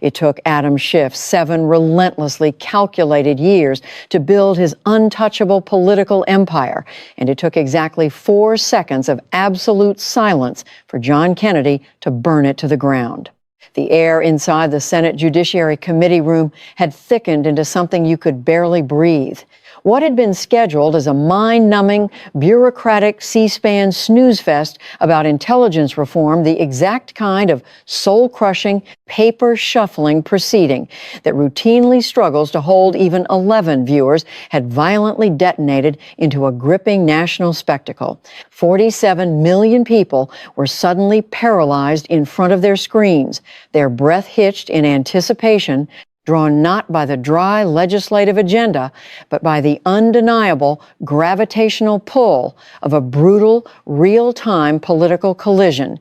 It took Adam Schiff 7 relentlessly calculated years to build his untouchable political empire, and it took exactly 4 seconds of absolute silence for John Kennedy to burn it to the ground. The air inside the Senate Judiciary Committee room had thickened into something you could barely breathe. What had been scheduled as a mind-numbing, bureaucratic C-SPAN snooze fest about intelligence reform, the exact kind of soul-crushing, paper-shuffling proceeding that routinely struggles to hold even 11 viewers, had violently detonated into a gripping national spectacle. 47 million people were suddenly paralyzed in front of their screens, their breath hitched in anticipation, drawn not by the dry legislative agenda, but by the undeniable gravitational pull of a brutal, real-time political collision.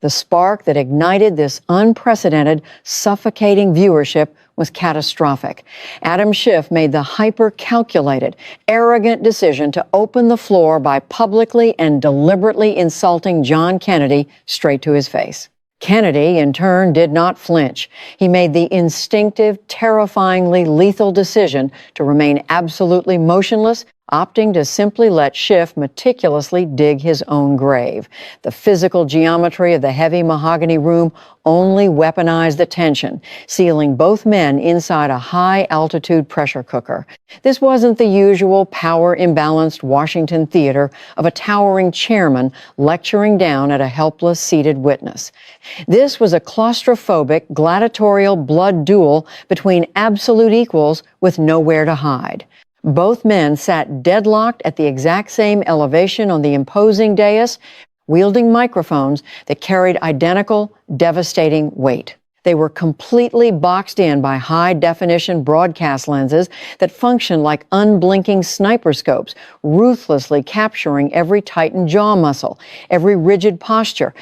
The spark that ignited this unprecedented, suffocating viewership was catastrophic. Adam Schiff made the hyper-calculated, arrogant decision to open the floor by publicly and deliberately insulting John Kennedy straight to his face. Kennedy, in turn, did not flinch. He made the instinctive, terrifyingly lethal decision to remain absolutely motionless, opting to simply let Schiff meticulously dig his own grave. The physical geometry of the heavy mahogany room only weaponized the tension, sealing both men inside a high-altitude pressure cooker. This wasn't the usual power-imbalanced Washington theater of a towering chairman lecturing down at a helpless seated witness. This was a claustrophobic, gladiatorial blood duel between absolute equals with nowhere to hide. Both men sat deadlocked at the exact same elevation on the imposing dais, wielding microphones that carried identical, devastating weight. They were completely boxed in by high-definition broadcast lenses that functioned like unblinking sniper scopes, ruthlessly capturing every tightened jaw muscle, every rigid posture,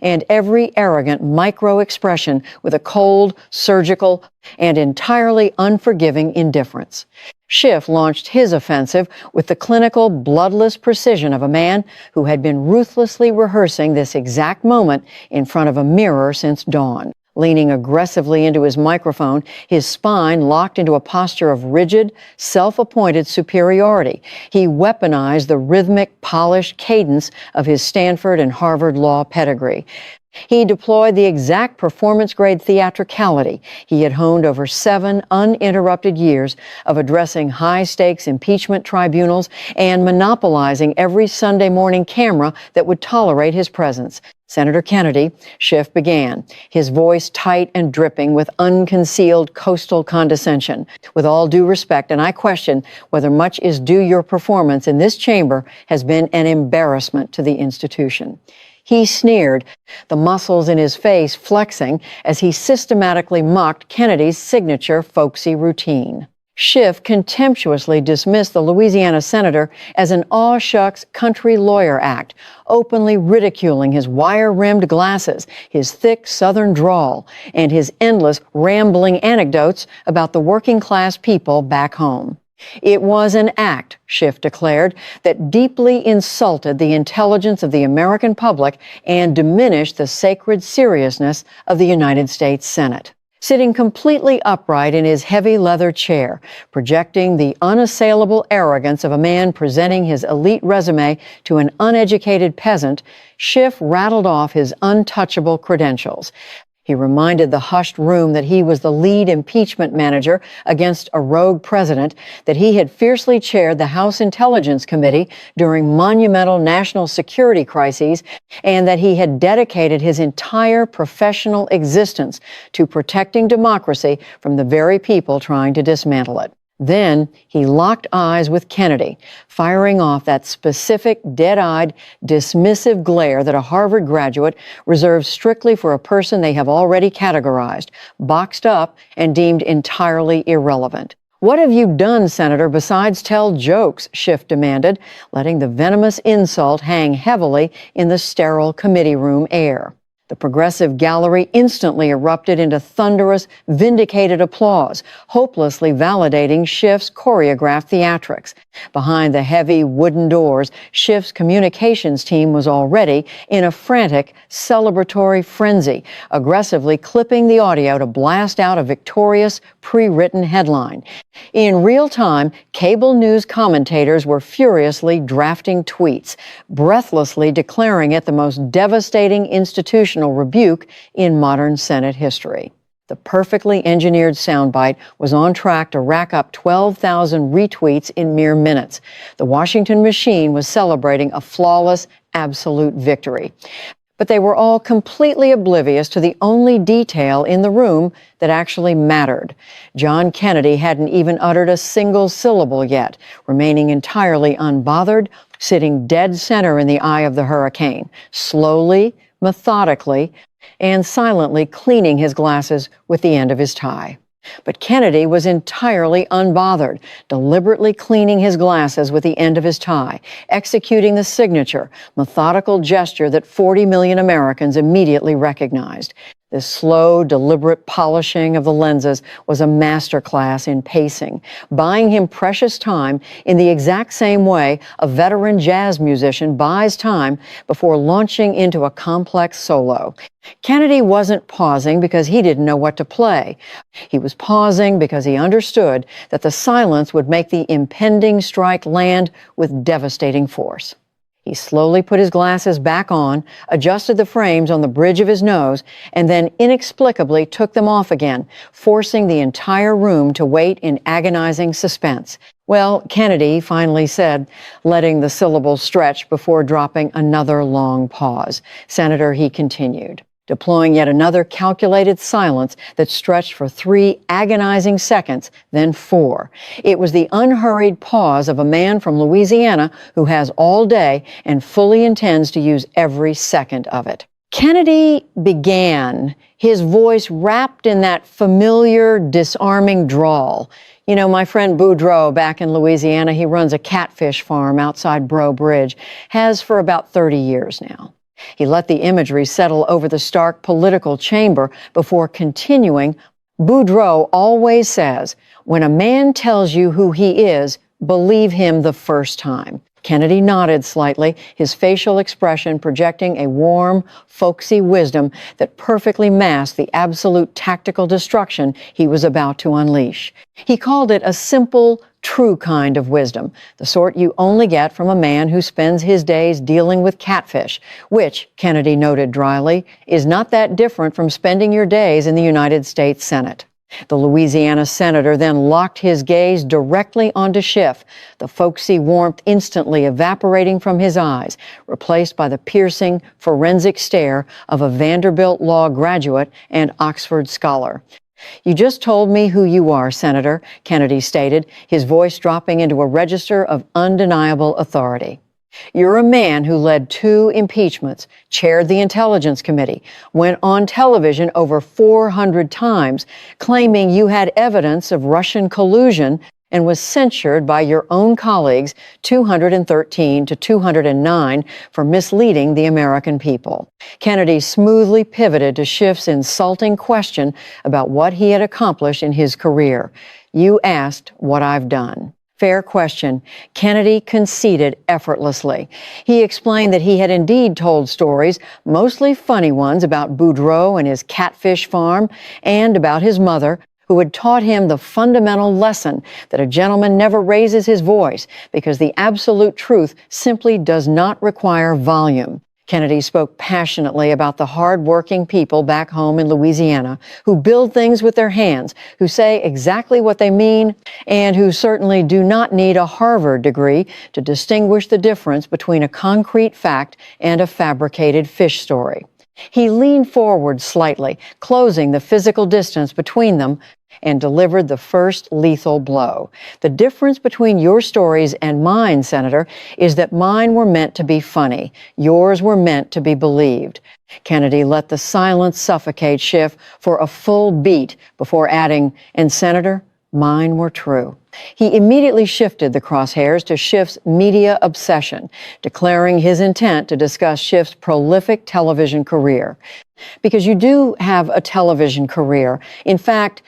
and every arrogant micro-expression with a cold, surgical, and entirely unforgiving indifference. Schiff launched his offensive with the clinical, bloodless precision of a man who had been ruthlessly rehearsing this exact moment in front of a mirror since dawn. Leaning aggressively into his microphone, his spine locked into a posture of rigid, self-appointed superiority, he weaponized the rhythmic, polished cadence of his Stanford and Harvard law pedigree. He deployed the exact performance-grade theatricality he had honed over 7 uninterrupted years of addressing high-stakes impeachment tribunals and monopolizing every Sunday morning camera that would tolerate his presence. Senator Kennedy, Schiff began, his voice tight and dripping with unconcealed coastal condescension. With all due respect, and I question whether much is due, your performance in this chamber has been an embarrassment to the institution. He sneered, the muscles in his face flexing as he systematically mocked Kennedy's signature folksy routine. Schiff contemptuously dismissed the Louisiana senator as an aw-shucks country lawyer act, openly ridiculing his wire-rimmed glasses, his thick Southern drawl, and his endless rambling anecdotes about the working-class people back home. It was an act, Schiff declared, that deeply insulted the intelligence of the American public and diminished the sacred seriousness of the United States Senate. Sitting completely upright in his heavy leather chair, projecting the unassailable arrogance of a man presenting his elite resume to an uneducated peasant, Schiff rattled off his untouchable credentials. He reminded the hushed room that he was the lead impeachment manager against a rogue president, that he had fiercely chaired the House Intelligence Committee during monumental national security crises, and that he had dedicated his entire professional existence to protecting democracy from the very people trying to dismantle it. Then he locked eyes with Kennedy, firing off that specific, dead-eyed, dismissive glare that a Harvard graduate reserves strictly for a person they have already categorized, boxed up, and deemed entirely irrelevant. "What have you done, Senator, besides tell jokes?" Schiff demanded, letting the venomous insult hang heavily in the sterile committee room air. The progressive gallery instantly erupted into thunderous, vindicated applause, hopelessly validating Schiff's choreographed theatrics. Behind the heavy wooden doors, Schiff's communications team was already in a frantic, celebratory frenzy, aggressively clipping the audio to blast out a victorious, pre-written headline. In real time, cable news commentators were furiously drafting tweets, breathlessly declaring it the most devastating institutional rebuke in modern Senate history. The perfectly engineered soundbite was on track to rack up 12,000 retweets in mere minutes. The Washington machine was celebrating a flawless, absolute victory. But they were all completely oblivious to the only detail in the room that actually mattered. John Kennedy hadn't even uttered a single syllable yet, remaining entirely unbothered, sitting dead center in the eye of the hurricane, slowly, methodically, and silently cleaning his glasses with the end of his tie. But Kennedy was entirely unbothered, deliberately cleaning his glasses with the end of his tie, executing the signature, methodical gesture that 40 million Americans immediately recognized. This slow, deliberate polishing of the lenses was a masterclass in pacing, buying him precious time in the exact same way a veteran jazz musician buys time before launching into a complex solo. Kennedy wasn't pausing because he didn't know what to play. He was pausing because he understood that the silence would make the impending strike land with devastating force. He slowly put his glasses back on, adjusted the frames on the bridge of his nose, and then inexplicably took them off again, forcing the entire room to wait in agonizing suspense. Well, Kennedy finally said, letting the syllables stretch before dropping another long pause. Senator, he continued, deploying yet another calculated silence that stretched for 3 agonizing seconds, then 4. It was the unhurried pause of a man from Louisiana who has all day and fully intends to use every second of it. Kennedy began, his voice wrapped in that familiar, disarming drawl. You know, my friend Boudreaux back in Louisiana, he runs a catfish farm outside Breaux Bridge, has for about 30 years now. He let the imagery settle over the stark political chamber before continuing. Boudreaux always says, when a man tells you who he is, believe him the first time. Kennedy nodded slightly, his facial expression projecting a warm, folksy wisdom that perfectly masked the absolute tactical destruction he was about to unleash. He called it a simple, true kind of wisdom, the sort you only get from a man who spends his days dealing with catfish, which, Kennedy noted dryly, is not that different from spending your days in the United States Senate. The Louisiana senator then locked his gaze directly onto Schiff, the folksy warmth instantly evaporating from his eyes, replaced by the piercing, forensic stare of a Vanderbilt law graduate and Oxford scholar. You just told me who you are, Senator, Kennedy stated, his voice dropping into a register of undeniable authority. You're a man who led 2 impeachments, chaired the Intelligence Committee, went on television over 400 times, claiming you had evidence of Russian collusion, and was censured by your own colleagues 213 to 209 for misleading the American people. Kennedy smoothly pivoted to Schiff's insulting question about what he had accomplished in his career. You asked what I've done. Fair question. Kennedy conceded effortlessly. He explained that he had indeed told stories, mostly funny ones, about Boudreaux and his catfish farm, and about his mother, who had taught him the fundamental lesson that a gentleman never raises his voice because the absolute truth simply does not require volume. Kennedy spoke passionately about the hard-working people back home in Louisiana who build things with their hands, who say exactly what they mean, and who certainly do not need a Harvard degree to distinguish the difference between a concrete fact and a fabricated fish story. He leaned forward slightly, closing the physical distance between them, and delivered the first lethal blow. The difference between your stories and mine, Senator, is that mine were meant to be funny. Yours were meant to be believed. Kennedy let the silence suffocate Schiff for a full beat before adding, and Senator, mine were true. He immediately shifted the crosshairs to Schiff's media obsession, declaring his intent to discuss Schiff's prolific television career. Because you do have a television career. In fact,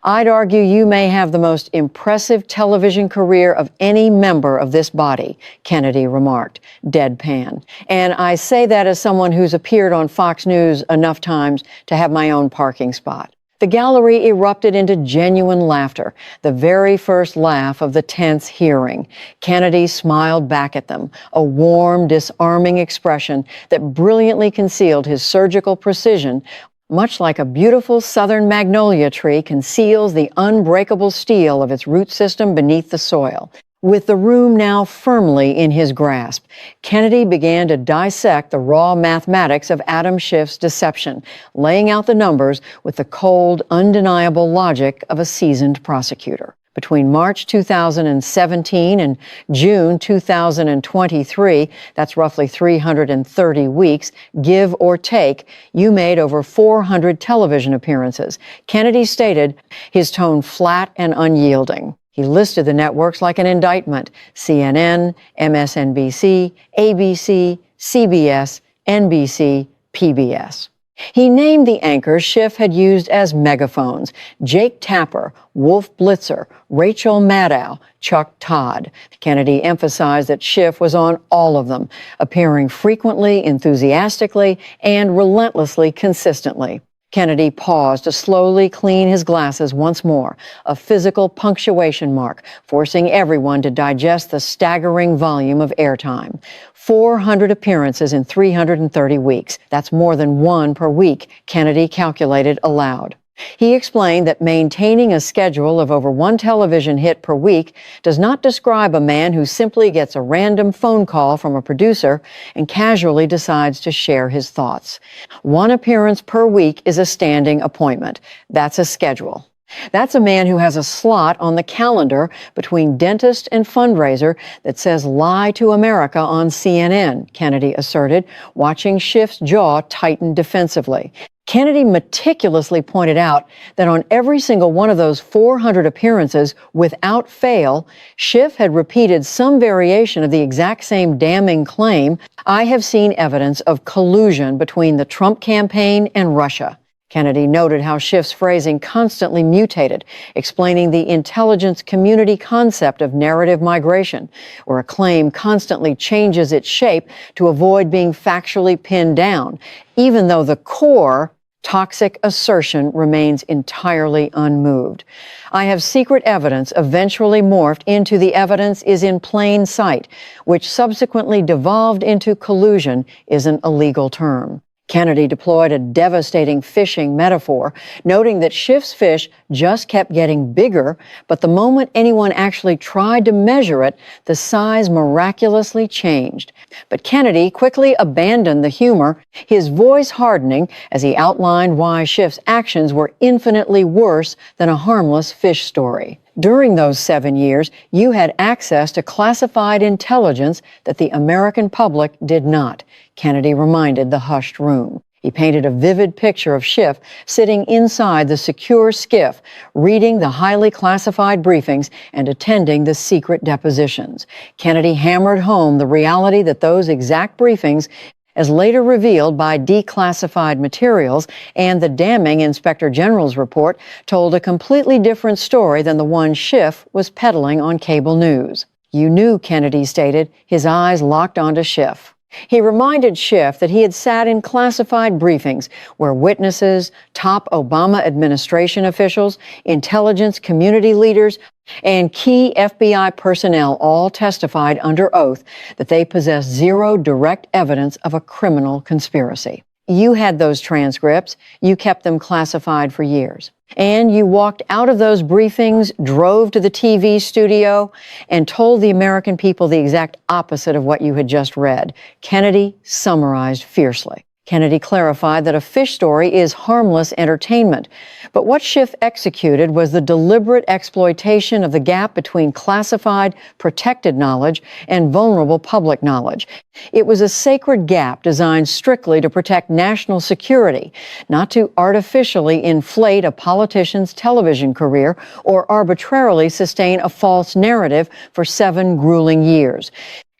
I'd argue you may have the most impressive television career of any member of this body, Kennedy remarked, deadpan. And I say that as someone who's appeared on Fox News enough times to have my own parking spot. The gallery erupted into genuine laughter, the very first laugh of the tense hearing. Kennedy smiled back at them, a warm, disarming expression that brilliantly concealed his surgical precision, much like a beautiful southern magnolia tree conceals the unbreakable steel of its root system beneath the soil. With the room now firmly in his grasp, Kennedy began to dissect the raw mathematics of Adam Schiff's deception, laying out the numbers with the cold, undeniable logic of a seasoned prosecutor. Between March 2017 and June 2023, that's roughly 330 weeks, give or take, you made over 400 television appearances. Kennedy stated, his tone flat and unyielding. He listed the networks like an indictment: CNN, MSNBC, ABC, CBS, NBC, PBS. He named the anchors Schiff had used as megaphones: Jake Tapper, Wolf Blitzer, Rachel Maddow, Chuck Todd. Kennedy emphasized that Schiff was on all of them, appearing frequently, enthusiastically, and relentlessly consistently. Kennedy paused to slowly clean his glasses once more, a physical punctuation mark, forcing everyone to digest the staggering volume of airtime. 400 appearances in 330 weeks. That's more than one per week, Kennedy calculated aloud. He explained that maintaining a schedule of over one television hit per week does not describe a man who simply gets a random phone call from a producer and casually decides to share his thoughts. One appearance per week is a standing appointment. That's a schedule. That's a man who has a slot on the calendar between dentist and fundraiser that says "Lie to America" on CNN, Kennedy asserted, watching Schiff's jaw tighten defensively. Kennedy meticulously pointed out that on every single one of those 400 appearances, without fail, Schiff had repeated some variation of the exact same damning claim: "I have seen evidence of collusion between the Trump campaign and Russia." Kennedy noted how Schiff's phrasing constantly mutated, explaining the intelligence community concept of narrative migration, where a claim constantly changes its shape to avoid being factually pinned down, even though the core toxic assertion remains entirely unmoved. "I have secret evidence eventually morphed into the evidence is in plain sight, which subsequently devolved into collusion isn't a legal term." Kennedy deployed a devastating fishing metaphor, noting that Schiff's fish just kept getting bigger, but the moment anyone actually tried to measure it, the size miraculously changed. But Kennedy quickly abandoned the humor, his voice hardening as he outlined why Schiff's actions were infinitely worse than a harmless fish story. During those 7 years, you had access to classified intelligence that the American public did not, Kennedy reminded the hushed room. He painted a vivid picture of Schiff sitting inside the secure skiff, reading the highly classified briefings and attending the secret depositions. Kennedy hammered home the reality that those exact briefings, as later revealed by declassified materials and the damning Inspector General's report, told a completely different story than the one Schiff was peddling on cable news. "You knew," Kennedy stated, his eyes locked onto Schiff. He reminded Schiff that he had sat in classified briefings where witnesses, top Obama administration officials, intelligence community leaders, and key FBI personnel all testified under oath that they possessed zero direct evidence of a criminal conspiracy. You had those transcripts. You kept them classified for years. And you walked out of those briefings, drove to the TV studio, and told the American people the exact opposite of what you had just read. Kennedy summarized fiercely. Kennedy clarified that a fish story is harmless entertainment. But what Schiff executed was the deliberate exploitation of the gap between classified, protected knowledge and vulnerable public knowledge. It was a sacred gap designed strictly to protect national security, not to artificially inflate a politician's television career or arbitrarily sustain a false narrative for 7 grueling years.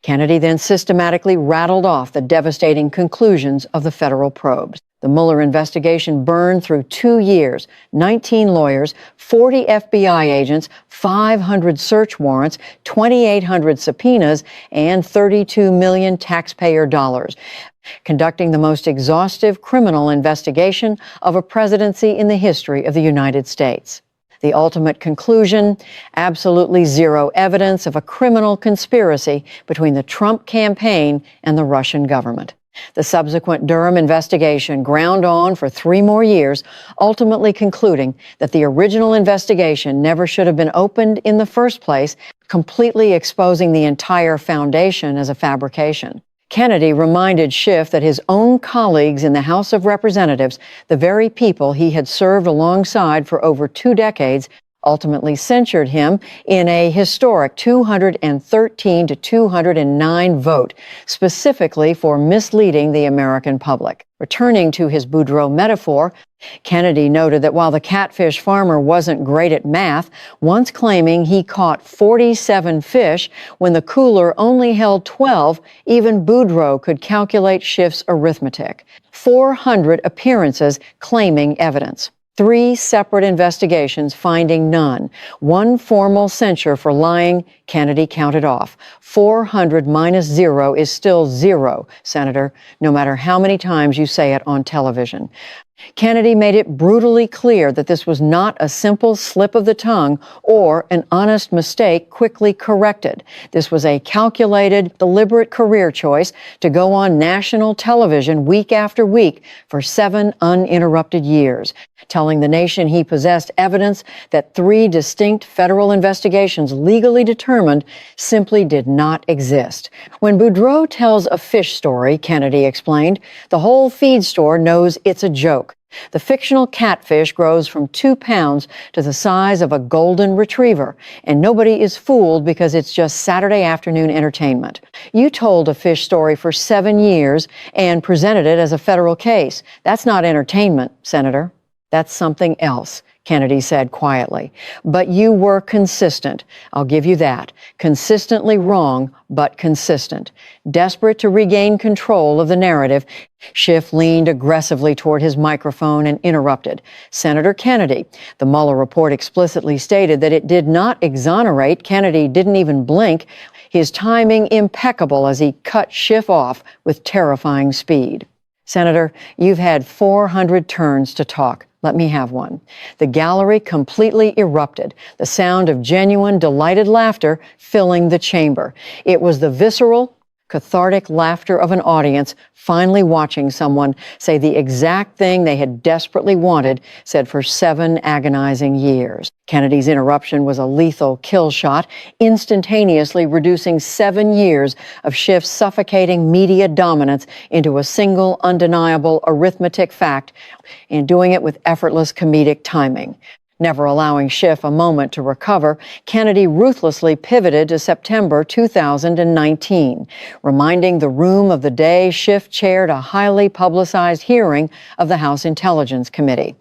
Kennedy then systematically rattled off the devastating conclusions of the federal probes. The Mueller investigation burned through 2 years, 19 lawyers, 40 FBI agents, 500 search warrants, 2,800 subpoenas, and 32 million taxpayer dollars, conducting the most exhaustive criminal investigation of a presidency in the history of the United States. The ultimate conclusion, absolutely zero evidence of a criminal conspiracy between the Trump campaign and the Russian government. The subsequent Durham investigation ground on for 3 more years, ultimately concluding that the original investigation never should have been opened in the first place, completely exposing the entire foundation as a fabrication. Kennedy reminded Schiff that his own colleagues in the House of Representatives, the very people he had served alongside for over 2 decades, ultimately censured him in a historic 213 to 209 vote, specifically for misleading the American public. Returning to his Boudreaux metaphor, Kennedy noted that while the catfish farmer wasn't great at math, once claiming he caught 47 fish when the cooler only held 12, even Boudreaux could calculate Schiff's arithmetic. 400 appearances claiming evidence. 3 separate investigations finding none. 1 formal censure for lying, Kennedy counted off. 400 minus 0 is still 0, Senator, no matter how many times you say it on television. Kennedy made it brutally clear that this was not a simple slip of the tongue or an honest mistake quickly corrected. This was a calculated, deliberate career choice to go on national television week after week for 7 uninterrupted years, telling the nation he possessed evidence that 3 distinct federal investigations legally determined simply did not exist. When Boudreaux tells a fish story, Kennedy explained, the whole feed store knows it's a joke. The fictional catfish grows from 2 pounds to the size of a golden retriever, and nobody is fooled because it's just Saturday afternoon entertainment. You told a fish story for 7 years and presented it as a federal case. That's not entertainment, Senator. That's something else, Kennedy said quietly. But you were consistent. I'll give you that. Consistently wrong, but consistent. Desperate to regain control of the narrative, Schiff leaned aggressively toward his microphone and interrupted. Senator Kennedy, the Mueller report explicitly stated that it did not exonerate. Kennedy didn't even blink, his timing impeccable as he cut Schiff off with terrifying speed. Senator, you've had 400 turns to talk. Let me have one. The gallery completely erupted, the sound of genuine, delighted laughter filling the chamber. It was the visceral, cathartic laughter of an audience finally watching someone say the exact thing they had desperately wanted, said for 7 agonizing years. Kennedy's interruption was a lethal kill shot, instantaneously reducing 7 years of Schiff's suffocating media dominance into a single, undeniable arithmetic fact, and doing it with effortless comedic timing. Never allowing Schiff a moment to recover, Kennedy ruthlessly pivoted to September 2019, reminding the room of the day Schiff chaired a highly publicized hearing of the House Intelligence Committee.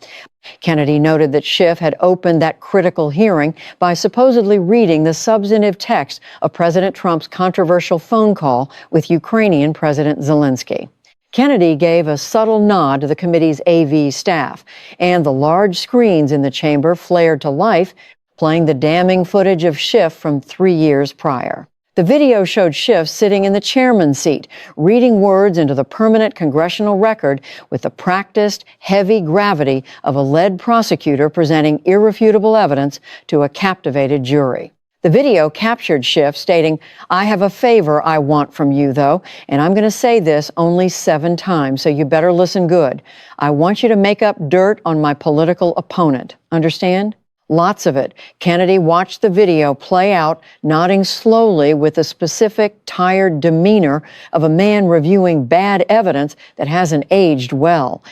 Kennedy noted that Schiff had opened that critical hearing by supposedly reading the substantive text of President Trump's controversial phone call with Ukrainian President Zelensky. Kennedy gave a subtle nod to the committee's AV staff, and the large screens in the chamber flared to life, playing the damning footage of Schiff from 3 years prior. The video showed Schiff sitting in the chairman's seat, reading words into the permanent congressional record with the practiced, heavy gravity of a lead prosecutor presenting irrefutable evidence to a captivated jury. The video captured Schiff stating, "I have a favor I want from you, though, and I'm going to say this only 7 times, so you better listen good. I want you to make up dirt on my political opponent. Understand? Lots of it. Kennedy watched the video play out, nodding slowly with the specific, tired demeanor of a man reviewing bad evidence that hasn't aged well.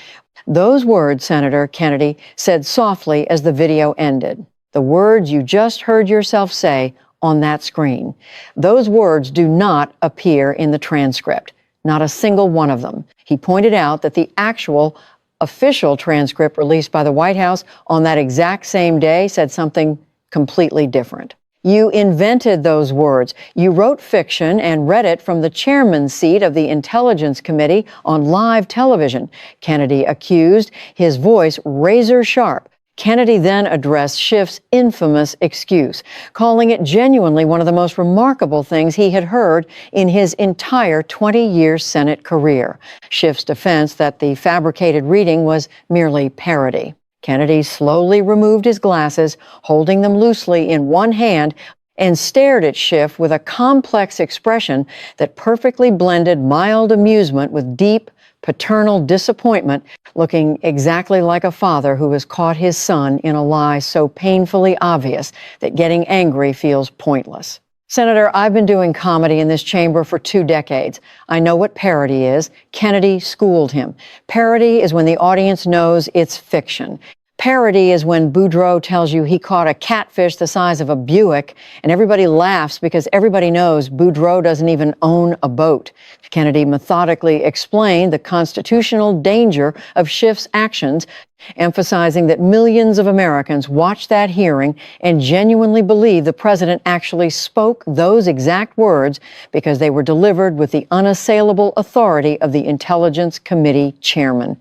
Those words, Senator, Kennedy said softly as the video ended. The words you just heard yourself say on that screen. Those words do not appear in the transcript. Not a single one of them. He pointed out that the actual official transcript released by the White House on that exact same day said something completely different. You invented those words. You wrote fiction and read it from the chairman's seat of the Intelligence Committee on live television, Kennedy accused, his voice razor sharp. Kennedy then addressed Schiff's infamous excuse, calling it genuinely one of the most remarkable things he had heard in his entire 20-year Senate career. Schiff's defense that the fabricated reading was merely parody. Kennedy slowly removed his glasses, holding them loosely in one hand, and stared at Schiff with a complex expression that perfectly blended mild amusement with deep, paternal disappointment, looking exactly like a father who has caught his son in a lie so painfully obvious that getting angry feels pointless. Senator, I've been doing comedy in this chamber for 2 decades. I know what parody is. Kennedy schooled him. Parody is when the audience knows it's fiction. Parody is when Boudreaux tells you he caught a catfish the size of a Buick, and everybody laughs because everybody knows Boudreaux doesn't even own a boat. Kennedy methodically explained the constitutional danger of Schiff's actions, emphasizing that millions of Americans watched that hearing and genuinely believe the president actually spoke those exact words because they were delivered with the unassailable authority of the Intelligence Committee chairman,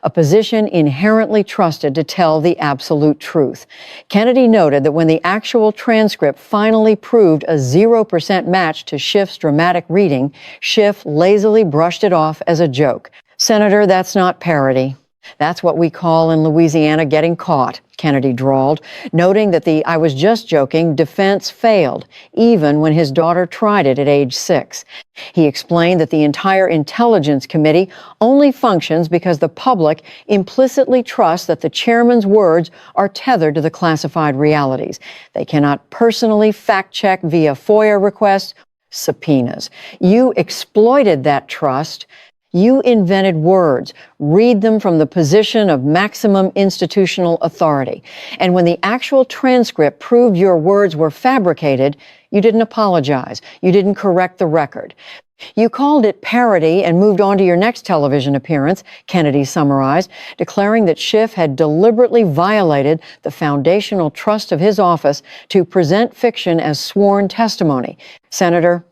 a position inherently trusted to tell the absolute truth. Kennedy noted that when the actual transcript finally proved a 0% match to Schiff's dramatic reading, Schiff lazily brushed it off as a joke. Senator, that's not parody. That's what we call in Louisiana getting caught, Kennedy drawled, noting that the "I was just joking" defense failed, even when his daughter tried it at age 6. He explained that the entire Intelligence Committee only functions because the public implicitly trusts that the chairman's words are tethered to the classified realities. They cannot personally fact-check via FOIA requests, subpoenas. You exploited that trust. You invented words. Read them from the position of maximum institutional authority. And when the actual transcript proved your words were fabricated, you didn't apologize. You didn't correct the record. You called it parody and moved on to your next television appearance, Kennedy summarized, declaring that Schiff had deliberately violated the foundational trust of his office to present fiction as sworn testimony. Senator,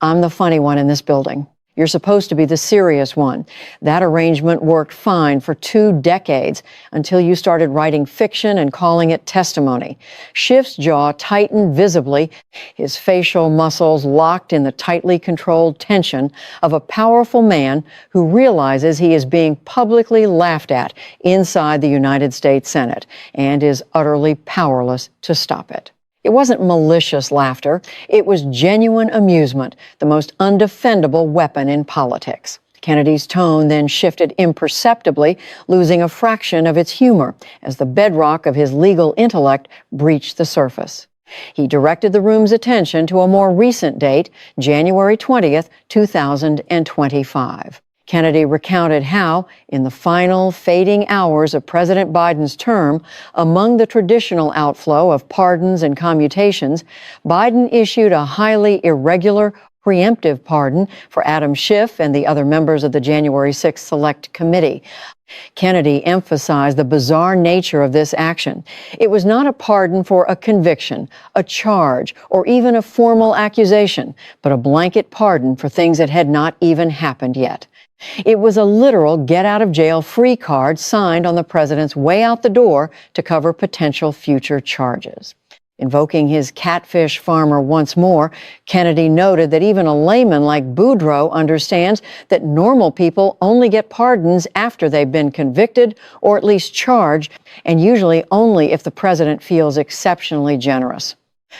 I'm the funny one in this building. You're supposed to be the serious one. That arrangement worked fine for 2 decades until you started writing fiction and calling it testimony. Schiff's jaw tightened visibly, his facial muscles locked in the tightly controlled tension of a powerful man who realizes he is being publicly laughed at inside the United States Senate and is utterly powerless to stop it. It wasn't malicious laughter. It was genuine amusement, the most undefendable weapon in politics. Kennedy's tone then shifted imperceptibly, losing a fraction of its humor as the bedrock of his legal intellect breached the surface. He directed the room's attention to a more recent date, January 20th, 2025. Kennedy recounted how, in the final fading hours of President Biden's term, among the traditional outflow of pardons and commutations, Biden issued a highly irregular, preemptive pardon for Adam Schiff and the other members of the January 6th Select Committee. Kennedy emphasized the bizarre nature of this action. It was not a pardon for a conviction, a charge, or even a formal accusation, but a blanket pardon for things that had not even happened yet. It was a literal get-out-of-jail-free card signed on the president's way out the door to cover potential future charges. Invoking his catfish farmer once more, Kennedy noted that even a layman like Boudreaux understands that normal people only get pardons after they've been convicted or at least charged, and usually only if the president feels exceptionally generous.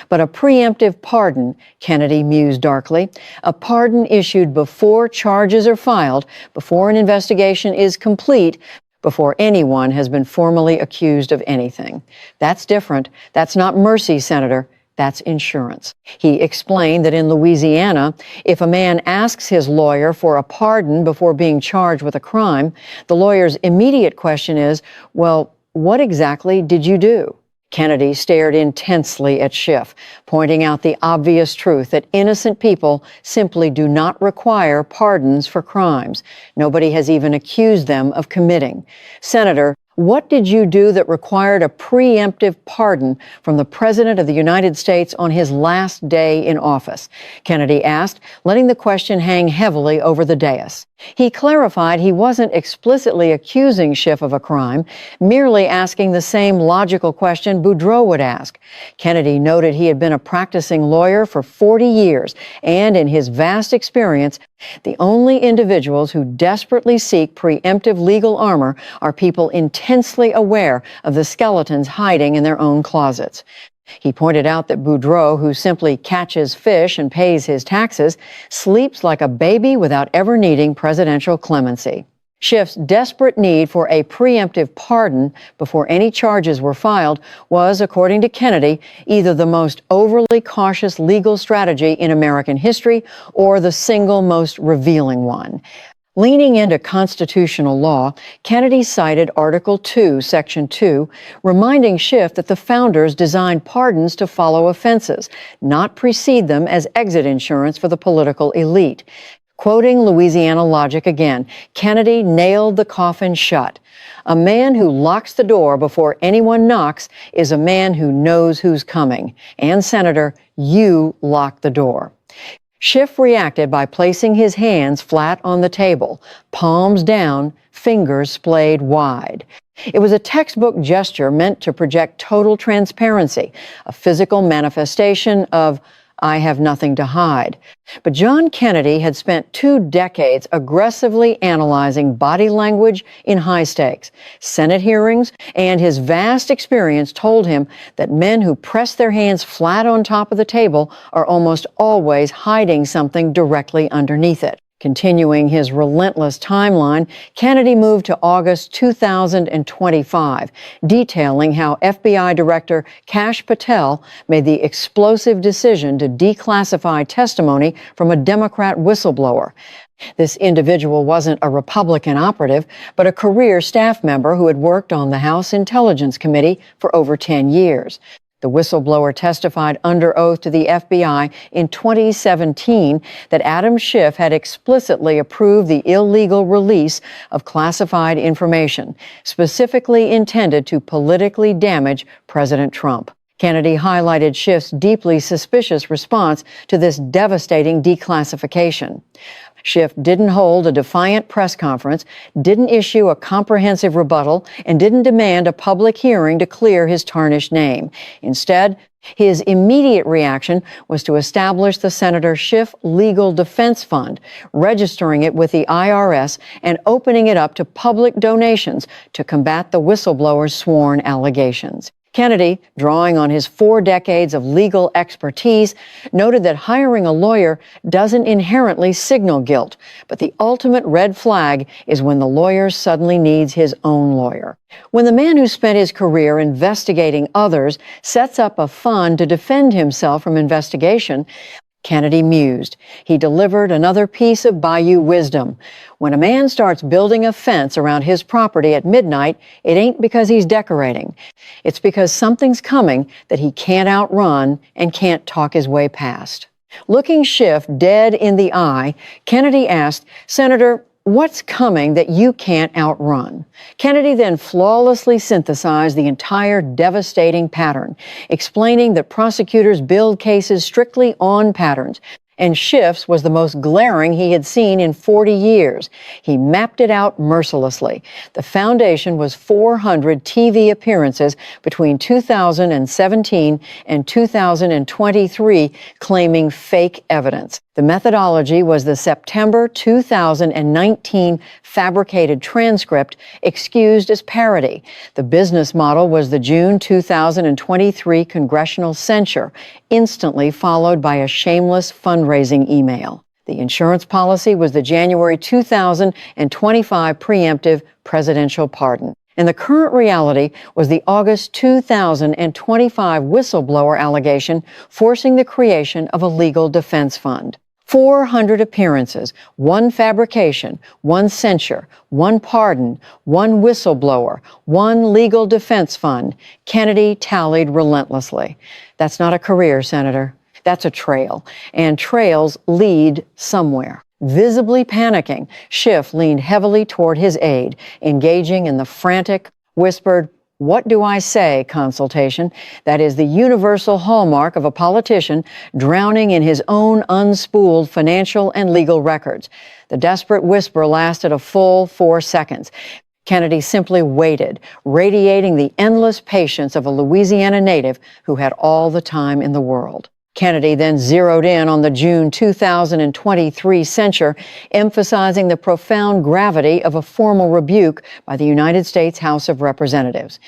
But a preemptive pardon, Kennedy mused darkly, a pardon issued before charges are filed, before an investigation is complete, before anyone has been formally accused of anything. That's different. That's not mercy, Senator. That's insurance. He explained that in Louisiana, if a man asks his lawyer for a pardon before being charged with a crime, the lawyer's immediate question is, well, what exactly did you do? Kennedy stared intensely at Schiff, pointing out the obvious truth that innocent people simply do not require pardons for crimes. Nobody has even accused them of committing. Senator, what did you do that required a preemptive pardon from the President of the United States on his last day in office? Kennedy asked, letting the question hang heavily over the dais. He clarified he wasn't explicitly accusing Schiff of a crime, merely asking the same logical question Boudreaux would ask. Kennedy noted he had been a practicing lawyer for 40 years, and in his vast experience, the only individuals who desperately seek preemptive legal armor are people intensely aware of the skeletons hiding in their own closets. He pointed out that Boudreaux, who simply catches fish and pays his taxes, sleeps like a baby without ever needing presidential clemency. Schiff's desperate need for a preemptive pardon before any charges were filed was, according to Kennedy, either the most overly cautious legal strategy in American history or the single most revealing one. Leaning into constitutional law, Kennedy cited Article 2, Section 2, reminding Schiff that the founders designed pardons to follow offenses, not precede them as exit insurance for the political elite. Quoting Louisiana logic again, Kennedy nailed the coffin shut. A man who locks the door before anyone knocks is a man who knows who's coming. And, Senator, you lock the door. Schiff reacted by placing his hands flat on the table, palms down, fingers splayed wide. It was a textbook gesture meant to project total transparency, a physical manifestation of I have nothing to hide. But John Kennedy had spent 2 decades aggressively analyzing body language in high stakes Senate hearings, and his vast experience told him that men who press their hands flat on top of the table are almost always hiding something directly underneath it. Continuing his relentless timeline, Kennedy moved to August 2025, detailing how FBI Director Kash Patel made the explosive decision to declassify testimony from a Democrat whistleblower. This individual wasn't a Republican operative, but a career staff member who had worked on the House Intelligence Committee for over 10 years. The whistleblower testified under oath to the FBI in 2017 that Adam Schiff had explicitly approved the illegal release of classified information, specifically intended to politically damage President Trump. Kennedy highlighted Schiff's deeply suspicious response to this devastating declassification. Schiff didn't hold a defiant press conference, didn't issue a comprehensive rebuttal, and didn't demand a public hearing to clear his tarnished name. Instead, his immediate reaction was to establish the Senator Schiff Legal Defense Fund, registering it with the IRS and opening it up to public donations to combat the whistleblower's sworn allegations. Kennedy, drawing on his 4 decades of legal expertise, noted that hiring a lawyer doesn't inherently signal guilt, but the ultimate red flag is when the lawyer suddenly needs his own lawyer. When the man who spent his career investigating others sets up a fund to defend himself from investigation, Kennedy mused. He delivered another piece of Bayou wisdom. When a man starts building a fence around his property at midnight, it ain't because he's decorating. It's because something's coming that he can't outrun and can't talk his way past. Looking Schiff dead in the eye, Kennedy asked, Senator, what's coming that you can't outrun? Kennedy then flawlessly synthesized the entire devastating pattern, explaining that prosecutors build cases strictly on patterns, and Schiff's was the most glaring he had seen in 40 years. He mapped it out mercilessly. The foundation was 400 TV appearances between 2017 and 2023 claiming fake evidence. The methodology was the September 2019 fabricated transcript excused as parody. The business model was the June 2023 congressional censure, instantly followed by a shameless fundraising email. The insurance policy was the January 2025 preemptive presidential pardon. And the current reality was the August 2025 whistleblower allegation forcing the creation of a legal defense fund. 400 appearances, one fabrication, one censure, one pardon, one whistleblower, one legal defense fund. Kennedy tallied relentlessly. That's not a career, Senator. That's a trail. And trails lead somewhere. Visibly panicking, Schiff leaned heavily toward his aide, engaging in the frantic, whispered, "What do I say?" consultation that is the universal hallmark of a politician drowning in his own unspooled financial and legal records. The desperate whisper lasted a full 4 seconds. Kennedy simply waited, radiating the endless patience of a Louisiana native who had all the time in the world. Kennedy then zeroed in on the June 2023 censure, emphasizing the profound gravity of a formal rebuke by the United States House of Representatives.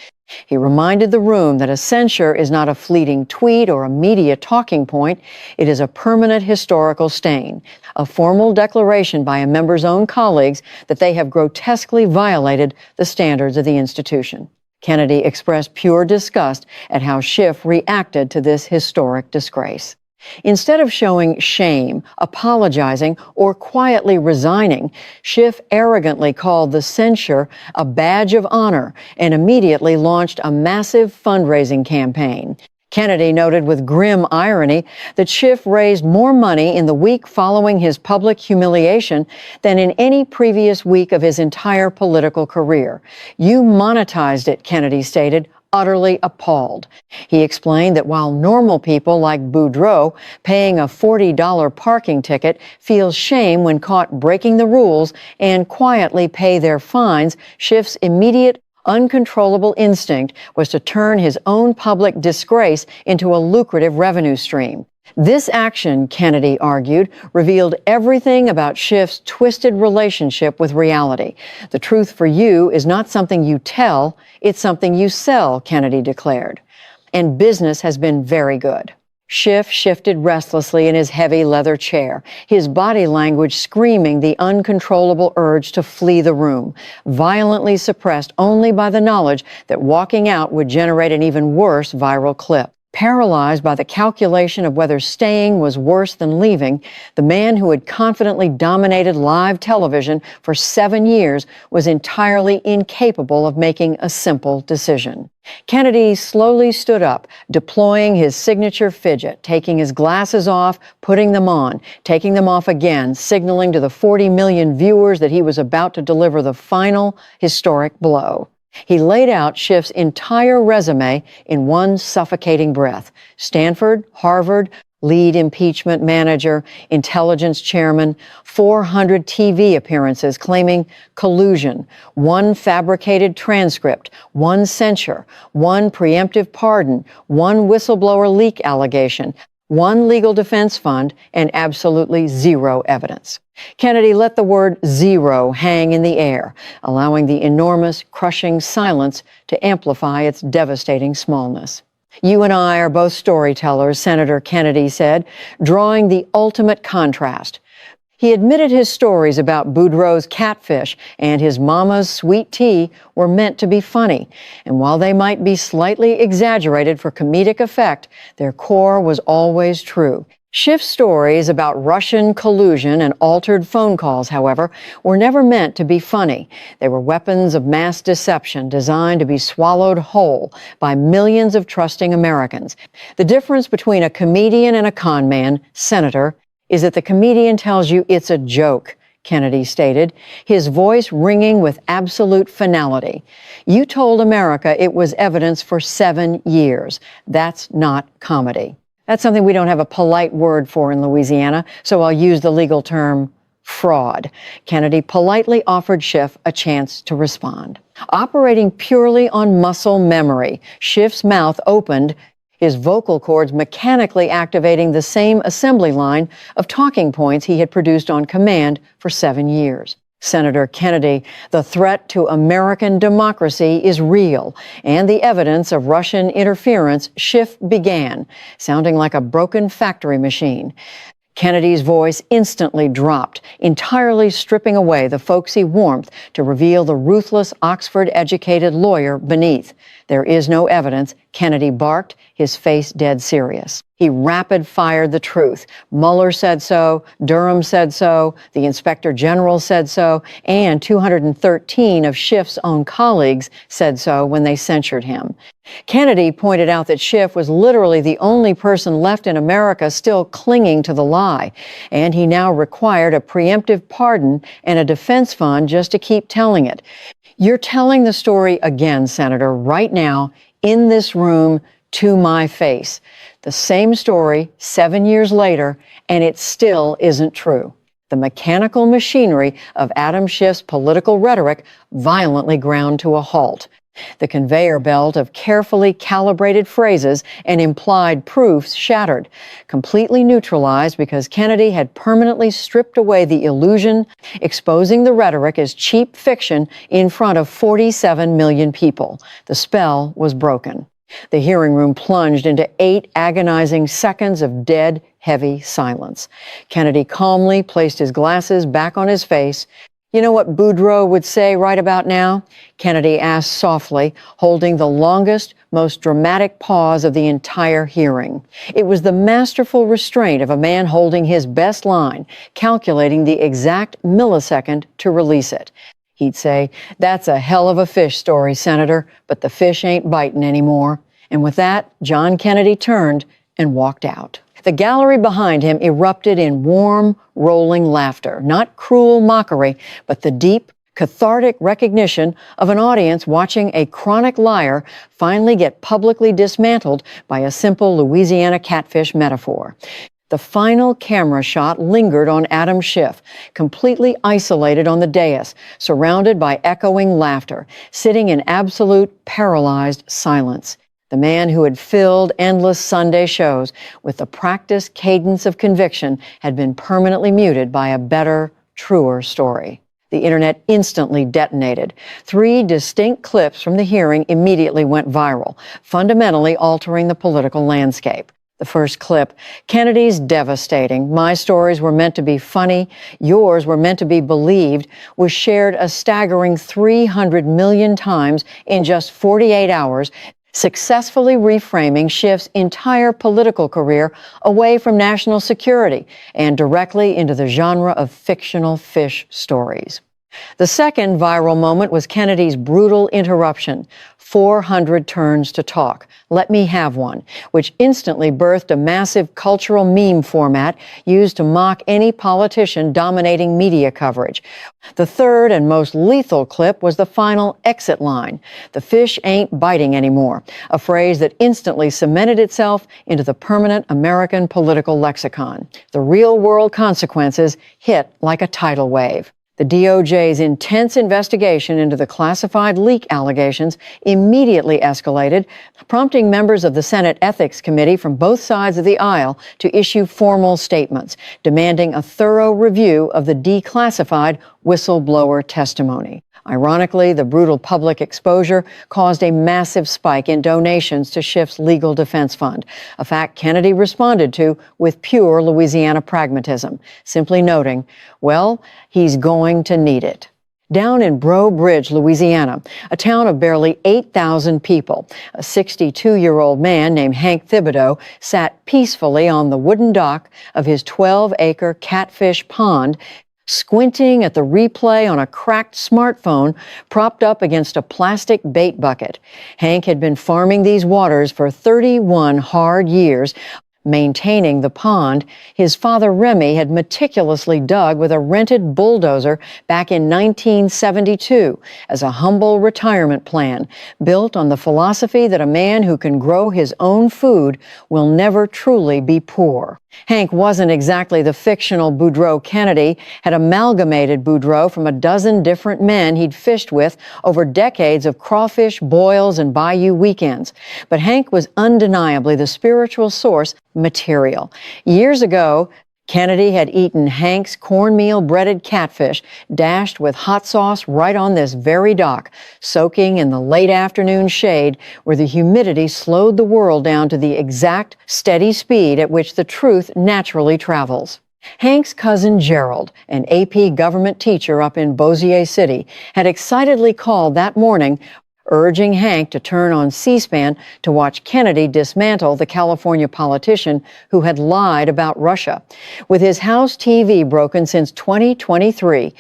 He reminded the room that a censure is not a fleeting tweet or a media talking point. It is a permanent historical stain, a formal declaration by a member's own colleagues that they have grotesquely violated the standards of the institution. Kennedy expressed pure disgust at how Schiff reacted to this historic disgrace. Instead of showing shame, apologizing, or quietly resigning, Schiff arrogantly called the censure a badge of honor and immediately launched a massive fundraising campaign. Kennedy noted with grim irony that Schiff raised more money in the week following his public humiliation than in any previous week of his entire political career. "You monetized it," Kennedy stated, utterly appalled. He explained that while normal people like Boudreaux paying a $40 parking ticket feel shame when caught breaking the rules and quietly pay their fines, Schiff's immediate uncontrollable instinct was to turn his own public disgrace into a lucrative revenue stream. This action, Kennedy argued, revealed everything about Schiff's twisted relationship with reality. "The truth for you is not something you tell, it's something you sell," Kennedy declared. And business has been very good. Schiff shifted restlessly in his heavy leather chair, his body language screaming the uncontrollable urge to flee the room, violently suppressed only by the knowledge that walking out would generate an even worse viral clip. Paralyzed by the calculation of whether staying was worse than leaving, the man who had confidently dominated live television for 7 years was entirely incapable of making a simple decision. Kennedy slowly stood up, deploying his signature fidget, taking his glasses off, putting them on, taking them off again, signaling to the 40 million viewers that he was about to deliver the final historic blow. He laid out Schiff's entire resume in one suffocating breath. Stanford, Harvard, lead impeachment manager, intelligence chairman, 400 TV appearances claiming collusion, one fabricated transcript, one censure, one preemptive pardon, one whistleblower leak allegation, one legal defense fund, and absolutely zero evidence. Kennedy let the word zero hang in the air, allowing the enormous, crushing silence to amplify its devastating smallness. "You and I are both storytellers," Senator Kennedy said, drawing the ultimate contrast. He admitted his stories about Boudreaux's catfish and his mama's sweet tea were meant to be funny, and while they might be slightly exaggerated for comedic effect, their core was always true. Schiff's stories about Russian collusion and altered phone calls, however, were never meant to be funny. They were weapons of mass deception designed to be swallowed whole by millions of trusting Americans. The difference between a comedian and a con man, Senator, is that the comedian tells you it's a joke, Kennedy stated, his voice ringing with absolute finality. "You told America it was evidence for 7 years. That's not comedy." That's something we don't have a polite word for in Louisiana, so I'll use the legal term fraud. Kennedy politely offered Schiff a chance to respond. Operating purely on muscle memory, Schiff's mouth opened, his vocal cords mechanically activating the same assembly line of talking points he had produced on command for 7 years. Senator Kennedy, the threat to American democracy is real, and the evidence of Russian interference, Schiff began, sounding like a broken factory machine. Kennedy's voice instantly dropped, entirely stripping away the folksy warmth to reveal the ruthless Oxford-educated lawyer beneath. There is no evidence. Kennedy barked, his face dead serious. He rapid-fired the truth. Mueller said so, Durham said so, the Inspector General said so, and 213 of Schiff's own colleagues said so when they censured him. Kennedy pointed out that Schiff was literally the only person left in America still clinging to the lie, and he now required a preemptive pardon and a defense fund just to keep telling it. You're telling the story again, Senator, right now, in this room, to my face. The same story 7 years later, and it still isn't true. The mechanical machinery of Adam Schiff's political rhetoric violently ground to a halt. The conveyor belt of carefully calibrated phrases and implied proofs shattered, completely neutralized because Kennedy had permanently stripped away the illusion, exposing the rhetoric as cheap fiction in front of 47 million people. The spell was broken. The hearing room plunged into 8 agonizing seconds of dead, heavy silence. Kennedy calmly placed his glasses back on his face. You know what Boudreaux would say right about now? Kennedy asked softly, holding the longest, most dramatic pause of the entire hearing. It was the masterful restraint of a man holding his best line, calculating the exact millisecond to release it. He'd say, "That's a hell of a fish story, Senator, but the fish ain't biting anymore." And with that, John Kennedy turned and walked out. The gallery behind him erupted in warm, rolling laughter, not cruel mockery, but the deep, cathartic recognition of an audience watching a chronic liar finally get publicly dismantled by a simple Louisiana catfish metaphor. The final camera shot lingered on Adam Schiff, completely isolated on the dais, surrounded by echoing laughter, sitting in absolute paralyzed silence. The man who had filled endless Sunday shows with the practiced cadence of conviction had been permanently muted by a better, truer story. The internet instantly detonated. 3 distinct clips from the hearing immediately went viral, fundamentally altering the political landscape. The first clip, Kennedy's devastating, "My stories were meant to be funny, yours were meant to be believed," was shared a staggering 300 million times in just 48 hours, successfully reframing Schiff's entire political career away from national security and directly into the genre of fictional fish stories. The second viral moment was Kennedy's brutal interruption. 400 turns to talk. Let me have one, which instantly birthed a massive cultural meme format used to mock any politician dominating media coverage. The third and most lethal clip was the final exit line. "The fish ain't biting anymore," a phrase that instantly cemented itself into the permanent American political lexicon. The real-world consequences hit like a tidal wave. The DOJ's intense investigation into the classified leak allegations immediately escalated, prompting members of the Senate Ethics Committee from both sides of the aisle to issue formal statements, demanding a thorough review of the declassified whistleblower testimony. Ironically, the brutal public exposure caused a massive spike in donations to Schiff's legal defense fund, a fact Kennedy responded to with pure Louisiana pragmatism, simply noting, well, he's going to need it. Down in Breaux Bridge, Louisiana, a town of barely 8,000 people, a 62-year-old man named Hank Thibodeau sat peacefully on the wooden dock of his 12-acre catfish pond, squinting at the replay on a cracked smartphone propped up against a plastic bait bucket. Hank had been farming these waters for 31 hard years, maintaining the pond his father Remy had meticulously dug with a rented bulldozer back in 1972 as a humble retirement plan built on the philosophy that a man who can grow his own food will never truly be poor. Hank wasn't exactly the fictional Boudreaux Kennedy, had amalgamated Boudreaux from a dozen different men he'd fished with over decades of crawfish, boils, and bayou weekends. But Hank was undeniably the spiritual source material. Years ago, Kennedy had eaten Hank's cornmeal breaded catfish dashed with hot sauce right on this very dock, soaking in the late afternoon shade where the humidity slowed the world down to the exact steady speed at which the truth naturally travels. Hank's cousin Gerald, an AP government teacher up in Bossier City, had excitedly called that morning, urging Hank to turn on C-SPAN to watch Kennedy dismantle the California politician who had lied about Russia. With his house TV broken since 2023,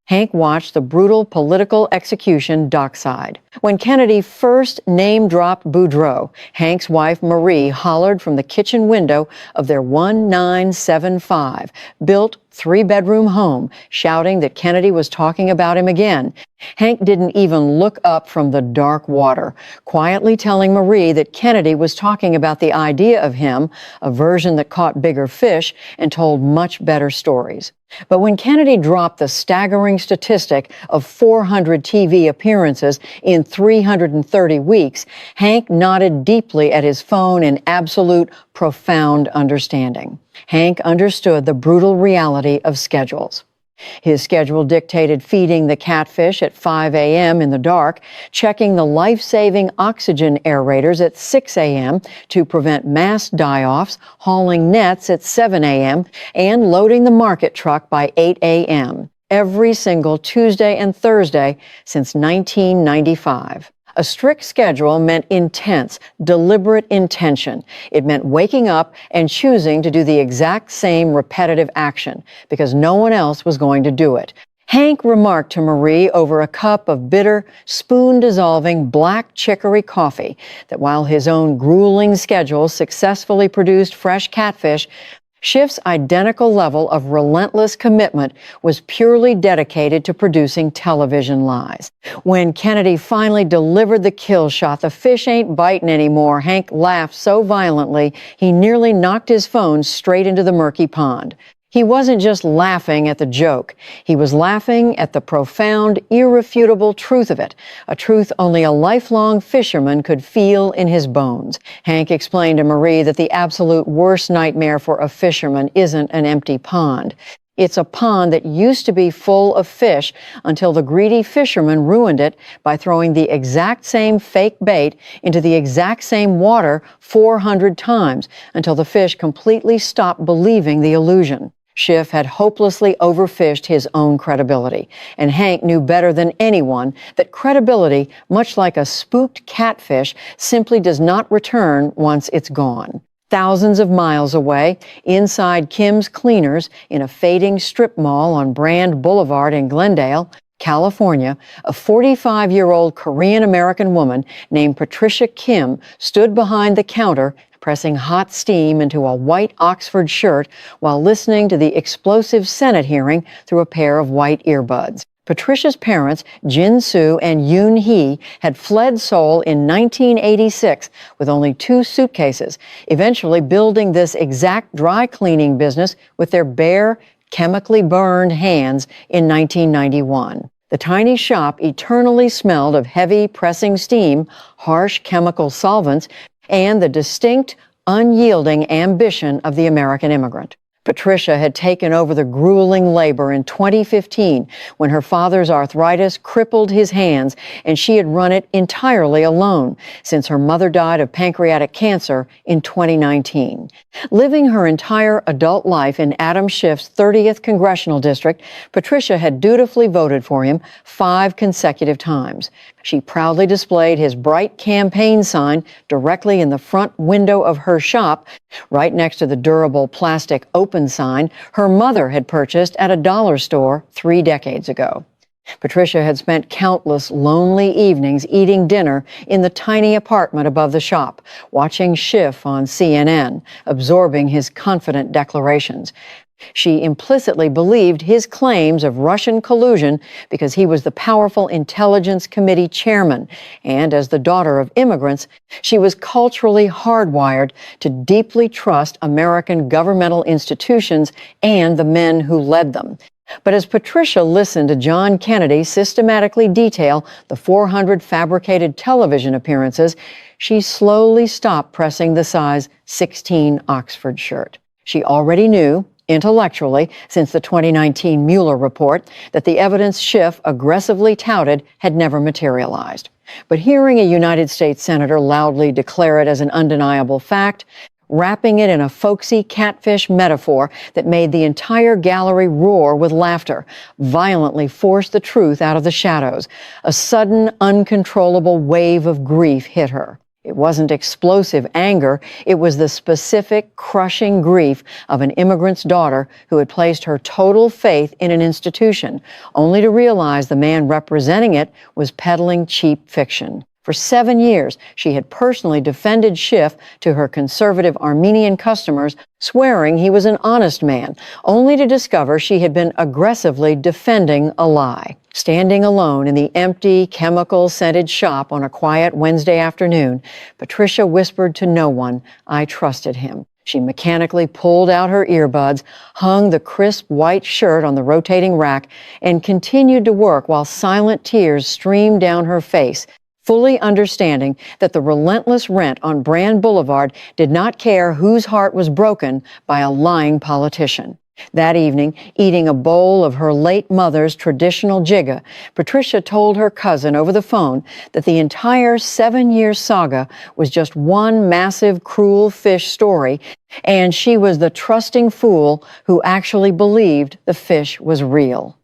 Hank watched the brutal political execution dockside. When Kennedy first name-dropped Boudreaux, Hank's wife Marie hollered from the kitchen window of their 1975 built three-bedroom home, shouting that Kennedy was talking about him again. Hank didn't even look up from the dark water, quietly telling Marie that Kennedy was talking about the idea of him, a version that caught bigger fish and told much better stories. But when Kennedy dropped the staggering statistic of 400 TV appearances in 330 weeks, Hank nodded deeply at his phone in absolute, profound understanding. Hank understood the brutal reality of schedules. His schedule dictated feeding the catfish at 5 a.m. in the dark, checking the life-saving oxygen aerators at 6 a.m. to prevent mass die-offs, hauling nets at 7 a.m., and loading the market truck by 8 a.m. every single Tuesday and Thursday since 1995. A strict schedule meant intense, deliberate intention. It meant waking up and choosing to do the exact same repetitive action because no one else was going to do it. Hank remarked to Marie over a cup of bitter, spoon-dissolving black chicory coffee that while his own grueling schedule successfully produced fresh catfish, Schiff's identical level of relentless commitment was purely dedicated to producing television lies. When Kennedy finally delivered the kill shot, "The fish ain't biting anymore," Hank laughed so violently he nearly knocked his phone straight into the murky pond. He wasn't just laughing at the joke. He was laughing at the profound, irrefutable truth of it, a truth only a lifelong fisherman could feel in his bones. Hank explained to Marie that the absolute worst nightmare for a fisherman isn't an empty pond. It's a pond that used to be full of fish until the greedy fisherman ruined it by throwing the exact same fake bait into the exact same water 400 times until the fish completely stopped believing the illusion. Schiff had hopelessly overfished his own credibility, and Hank knew better than anyone that credibility, much like a spooked catfish, simply does not return once it's gone. Thousands of miles away, inside Kim's Cleaners in a fading strip mall on Brand Boulevard in Glendale, California, a 45-year-old Korean-American woman named Patricia Kim stood behind the counter pressing hot steam into a white Oxford shirt while listening to the explosive Senate hearing through a pair of white earbuds. Patricia's parents, Jin Soo and Yoon Hee, had fled Seoul in 1986 with only 2 suitcases, eventually building this exact dry cleaning business with their bare, chemically burned hands in 1991. The tiny shop eternally smelled of heavy pressing steam, harsh chemical solvents, and the distinct, unyielding ambition of the American immigrant. Patricia had taken over the grueling labor in 2015 when her father's arthritis crippled his hands, and she had run it entirely alone since her mother died of pancreatic cancer in 2019. Living her entire adult life in Adam Schiff's 30th congressional district, Patricia had dutifully voted for him 5 consecutive times. She proudly displayed his bright campaign sign directly in the front window of her shop, right next to the durable plastic open sign her mother had purchased at a dollar store 3 decades ago. Patricia had spent countless lonely evenings eating dinner in the tiny apartment above the shop, watching Schiff on CNN, absorbing his confident declarations. She implicitly believed his claims of Russian collusion because he was the powerful Intelligence Committee chairman, and as the daughter of immigrants, she was culturally hardwired to deeply trust American governmental institutions and the men who led them. But as Patricia listened to John Kennedy systematically detail the 400 fabricated television appearances, she slowly stopped pressing the size 16 Oxford shirt. She already knew, intellectually, since the 2019 Mueller report, that the evidence Schiff aggressively touted had never materialized. But hearing a United States senator loudly declare it as an undeniable fact wrapping it in a folksy catfish metaphor that made the entire gallery roar with laughter, violently forced the truth out of the shadows. A sudden, uncontrollable wave of grief hit her. It wasn't explosive anger, it was the specific, crushing grief of an immigrant's daughter who had placed her total faith in an institution, only to realize the man representing it was peddling cheap fiction. For 7 years, she had personally defended Schiff to her conservative Armenian customers, swearing he was an honest man, only to discover she had been aggressively defending a lie. Standing alone in the empty, chemical-scented shop on a quiet Wednesday afternoon, Patricia whispered to no one, "I trusted him." She mechanically pulled out her earbuds, hung the crisp white shirt on the rotating rack, and continued to work while silent tears streamed down her face, fully understanding that the relentless rent on Brand Boulevard did not care whose heart was broken by a lying politician. That evening, eating a bowl of her late mother's traditional jigga, Patricia told her cousin over the phone that the entire 7-year saga was just one massive, cruel fish story, and she was the trusting fool who actually believed the fish was real.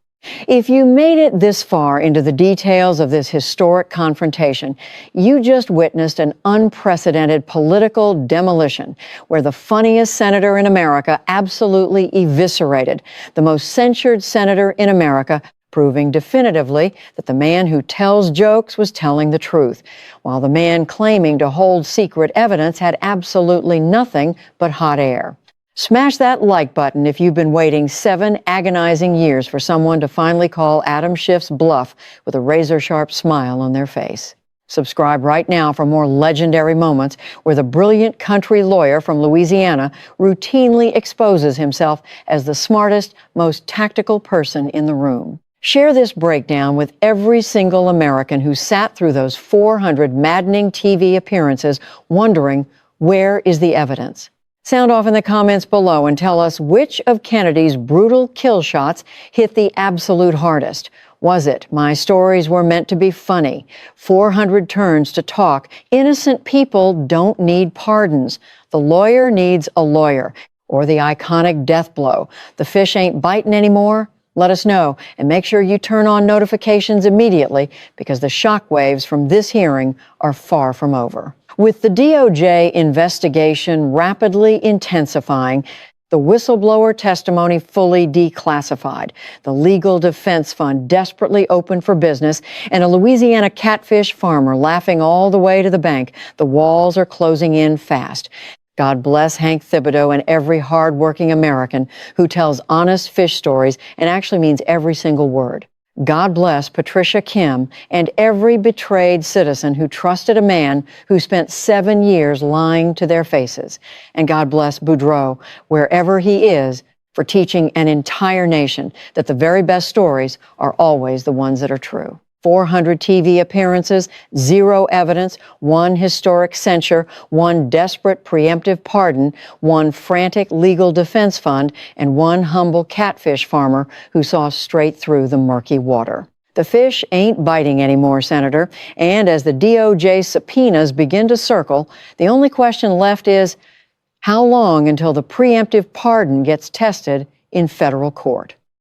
If you made it this far into the details of this historic confrontation, you just witnessed an unprecedented political demolition where the funniest senator in America absolutely eviscerated the most censured senator in America, proving definitively that the man who tells jokes was telling the truth, while the man claiming to hold secret evidence had absolutely nothing but hot air. Smash that like button if you've been waiting 7 agonizing years for someone to finally call Adam Schiff's bluff with a razor-sharp smile on their face. Subscribe right now for more legendary moments where the brilliant country lawyer from Louisiana routinely exposes himself as the smartest, most tactical person in the room. Share this breakdown with every single American who sat through those 400 maddening TV appearances wondering, where is the evidence? Sound off in the comments below and tell us which of Kennedy's brutal kill shots hit the absolute hardest. Was it, "My stories were meant to be funny"? 400 turns to talk. Innocent people don't need pardons. The lawyer needs a lawyer. Or the iconic death blow. The fish ain't biting anymore? Let us know, and make sure you turn on notifications immediately because the shockwaves from this hearing are far from over. With the DOJ investigation rapidly intensifying, the whistleblower testimony fully declassified, the legal defense fund desperately open for business, and a Louisiana catfish farmer laughing all the way to the bank, the walls are closing in fast. God bless Hank Thibodeau and every hard-working American who tells honest fish stories and actually means every single word. God bless Patricia Kim and every betrayed citizen who trusted a man who spent 7 years lying to their faces. And God bless Boudreaux, wherever he is, for teaching an entire nation that the very best stories are always the ones that are true. 400 TV appearances, 0 evidence, 1 historic censure, 1 desperate preemptive pardon, 1 frantic legal defense fund, and 1 humble catfish farmer who saw straight through the murky water. The fish ain't biting anymore, Senator, and as the DOJ subpoenas begin to circle, the only question left is, how long until the preemptive pardon gets tested in federal court?